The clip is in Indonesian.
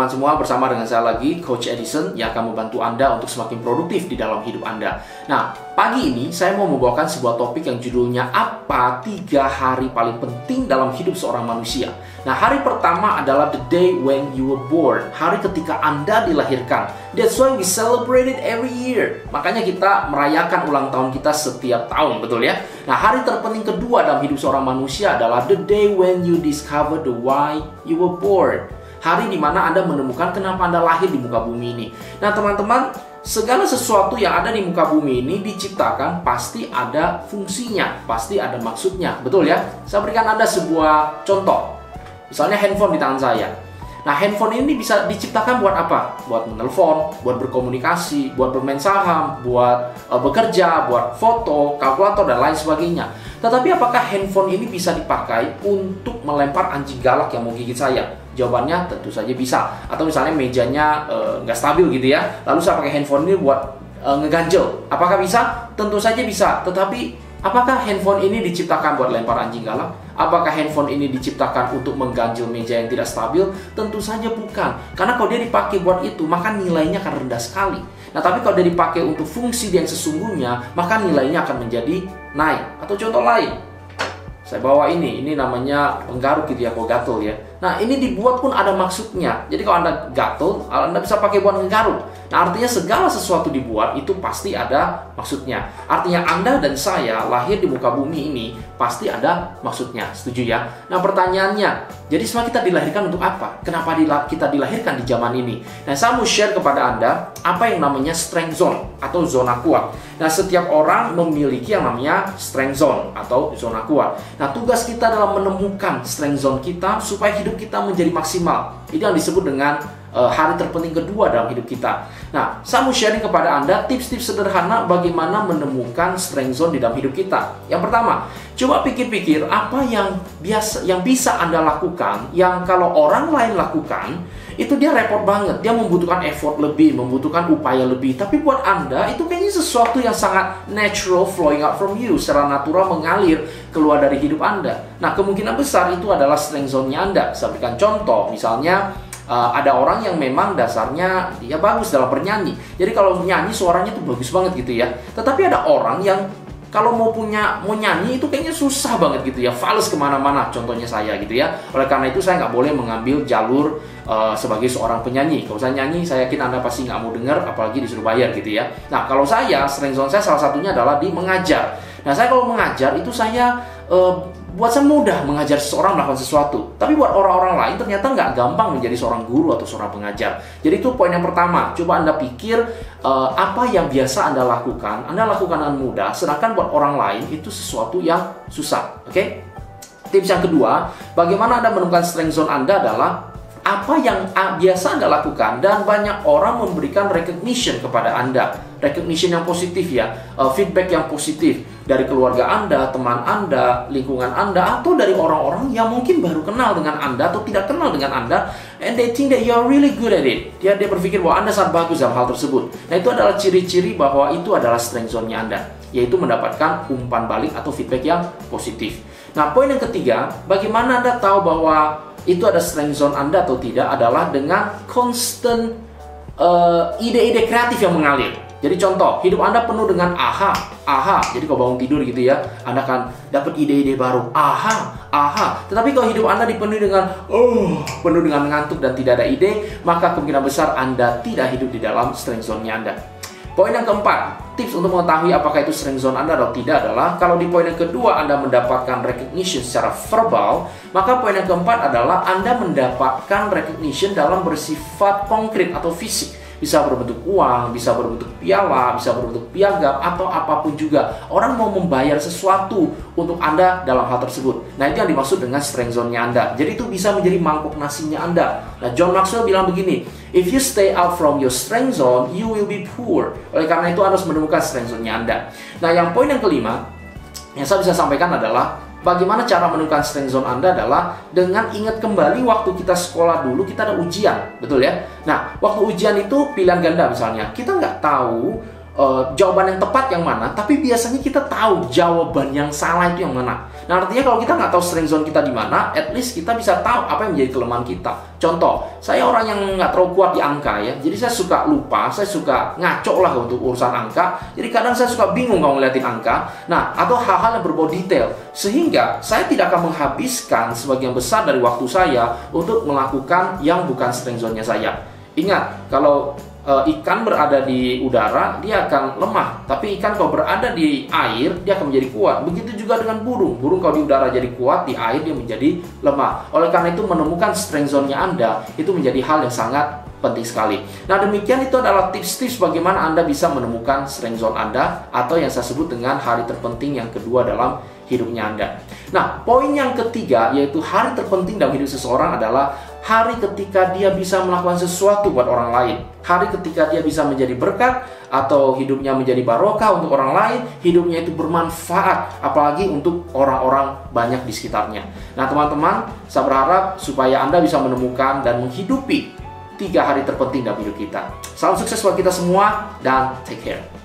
teman-teman semua, bersama dengan saya lagi, Coach Edison, yang akan membantu Anda untuk semakin produktif di dalam hidup Anda. Nah, pagi ini saya mau membawakan sebuah topik yang judulnya apa 3 hari paling penting dalam hidup seorang manusia. Nah, hari pertama adalah the day when you were born, hari ketika Anda dilahirkan. That's why we celebrate it every year. Makanya kita merayakan ulang tahun kita setiap tahun, betul ya? Nah, hari terpenting kedua dalam hidup seorang manusia adalah the day when you discover the why you were born. Hari di mana Anda menemukan kenapa Anda lahir di muka bumi ini. Nah, teman-teman, segala sesuatu yang ada di muka bumi ini diciptakan pasti ada fungsinya, pasti ada maksudnya, betul ya? Saya berikan Anda sebuah contoh. Misalnya handphone di tangan saya. Nah, handphone ini bisa diciptakan buat apa? Buat menelpon, buat berkomunikasi, buat bermain saham, buat bekerja, buat foto, kalkulator, dan lain sebagainya. Tetapi apakah handphone ini bisa dipakai untuk melempar anjing galak yang mau gigit saya? Jawabannya tentu saja bisa. Atau misalnya mejanya nggak stabil gitu ya, lalu saya pakai handphone ini buat ngeganjel. Apakah bisa? Tentu saja bisa. Tetapi apakah handphone ini diciptakan buat lempar anjing galak? Apakah handphone ini diciptakan untuk mengganjel meja yang tidak stabil? Tentu saja bukan. Karena kalau dia dipakai buat itu, maka nilainya akan rendah sekali. Nah, tapi kalau dia dipakai untuk fungsi yang sesungguhnya, maka nilainya akan menjadi naik. Atau contoh lain, saya bawa ini namanya penggaruk gitu ya, kalau gatel ya. Nah, ini dibuat pun ada maksudnya. Jadi kalau Anda gatel, Anda bisa pakai buat menggaruk. Nah, artinya segala sesuatu dibuat itu pasti ada maksudnya. Artinya Anda dan saya lahir di muka bumi ini pasti ada maksudnya. Setuju ya? Nah, pertanyaannya, jadi semua kita dilahirkan untuk apa? Kenapa kita dilahirkan di zaman ini? Nah, saya mau share kepada Anda apa yang namanya strength zone atau zona kuat. Nah, setiap orang memiliki yang namanya strength zone atau zona kuat. Nah, tugas kita adalah menemukan strength zone kita supaya hidup kita menjadi maksimal. Itu yang disebut dengan hari terpenting kedua dalam hidup kita. Nah, saya mau sharing kepada Anda tips-tips sederhana bagaimana menemukan strength zone di dalam hidup kita. Yang pertama, coba pikir-pikir apa yang bisa Anda lakukan, yang kalau orang lain lakukan, itu dia repot banget, dia membutuhkan effort lebih, membutuhkan upaya lebih. Tapi buat Anda, itu kayaknya sesuatu yang sangat natural flowing out from you, secara natural mengalir keluar dari hidup Anda. Nah, kemungkinan besar itu adalah strength zone-nya Anda. Saya berikan contoh, misalnya ada orang yang memang dasarnya dia bagus dalam bernyanyi. Jadi kalau nyanyi suaranya tuh bagus banget gitu ya. Tetapi ada orang yang kalau mau nyanyi itu kayaknya susah banget gitu ya, fals kemana-mana, contohnya saya gitu ya. Oleh karena itu saya nggak boleh mengambil jalur sebagai seorang penyanyi. Kalau saya nyanyi, saya yakin Anda pasti nggak mau dengar, apalagi disuruh bayar gitu ya. Nah, kalau saya, strength zone saya salah satunya adalah di mengajar. Nah, saya kalau mengajar itu saya buat saya mudah mengajar seseorang melakukan sesuatu. Tapi buat orang-orang lain ternyata nggak gampang menjadi seorang guru atau seorang pengajar. Jadi itu poin yang pertama. Coba Anda pikir apa yang biasa Anda lakukan dengan mudah, sedangkan buat orang lain itu sesuatu yang susah. Oke? Tips yang kedua, bagaimana Anda menemukan strength zone Anda adalah apa yang biasa Anda lakukan, dan banyak orang memberikan recognition kepada Anda. Recognition yang positif ya, feedback yang positif dari keluarga Anda, teman Anda, lingkungan Anda, atau dari orang-orang yang mungkin baru kenal dengan Anda atau tidak kenal dengan Anda, and they think that you are really good at it. Dia berpikir bahwa Anda sangat bagus dalam hal tersebut. Nah, itu adalah ciri-ciri bahwa itu adalah strength zone-nya Anda, yaitu mendapatkan umpan balik atau feedback yang positif. Nah, poin yang ketiga, bagaimana Anda tahu bahwa itu ada strength zone Anda atau tidak adalah dengan constant ide-ide kreatif yang mengalir. Jadi contoh, hidup Anda penuh dengan aha. Jadi kalau bangun tidur gitu ya, Anda akan dapat ide-ide baru. Aha. Tetapi kalau hidup Anda dipenuhi dengan penuh dengan ngantuk dan tidak ada ide, maka kemungkinan besar Anda tidak hidup di dalam strength zone-nya Anda. Poin yang keempat, tips untuk mengetahui apakah itu strength zone Anda atau tidak adalah kalau di poin yang kedua Anda mendapatkan recognition secara verbal, maka poin yang keempat adalah Anda mendapatkan recognition dalam bersifat konkret atau fisik. Bisa berbentuk uang, bisa berbentuk piala, bisa berbentuk piagam, atau apapun juga. Orang mau membayar sesuatu untuk Anda dalam hal tersebut. Nah, itu yang dimaksud dengan strength zone-nya Anda. Jadi itu bisa menjadi mangkuk nasinya Anda. Nah, John Maxwell bilang begini, if you stay out from your strength zone, you will be poor. Oleh karena itu harus menemukan strength zone-nya Anda. Nah, yang poin yang kelima, yang saya bisa sampaikan adalah bagaimana cara menemukan strength zone Anda adalah dengan ingat kembali waktu kita sekolah dulu, kita ada ujian, betul ya? Nah, waktu ujian itu pilihan ganda misalnya, kita nggak tahu jawaban yang tepat yang mana, tapi biasanya kita tahu jawaban yang salah itu yang mana. Nah, artinya kalau kita nggak tahu strength zone kita di mana, at least kita bisa tahu apa yang menjadi kelemahan kita. Contoh, saya orang yang nggak terlalu kuat di angka ya, jadi saya suka lupa, saya suka ngaco lah untuk urusan angka. Jadi kadang saya suka bingung kalau ngeliatin angka. Nah, atau hal-hal yang berbau detail, sehingga saya tidak akan menghabiskan sebagian besar dari waktu saya untuk melakukan yang bukan strength zone-nya saya. Ingat, kalau ikan berada di udara, dia akan lemah. Tapi ikan kalau berada di air, dia akan menjadi kuat. Begitu juga dengan burung. Burung kalau di udara jadi kuat, di air dia menjadi lemah. Oleh karena itu, menemukan strength zone-nya Anda, itu menjadi hal yang sangat penting sekali. Nah, demikian itu adalah tips-tips bagaimana Anda bisa menemukan strength zone Anda, atau yang saya sebut dengan hari terpenting yang kedua dalam hidupnya Anda. Nah, poin yang ketiga, yaitu hari terpenting dalam hidup seseorang adalah hari ketika dia bisa melakukan sesuatu buat orang lain. Hari ketika dia bisa menjadi berkat, atau hidupnya menjadi barokah untuk orang lain, hidupnya itu bermanfaat, apalagi untuk orang-orang banyak di sekitarnya. Nah, teman-teman, saya berharap supaya Anda bisa menemukan dan menghidupi 3 hari terpenting dalam hidup kita. Salam sukses buat kita semua, dan take care.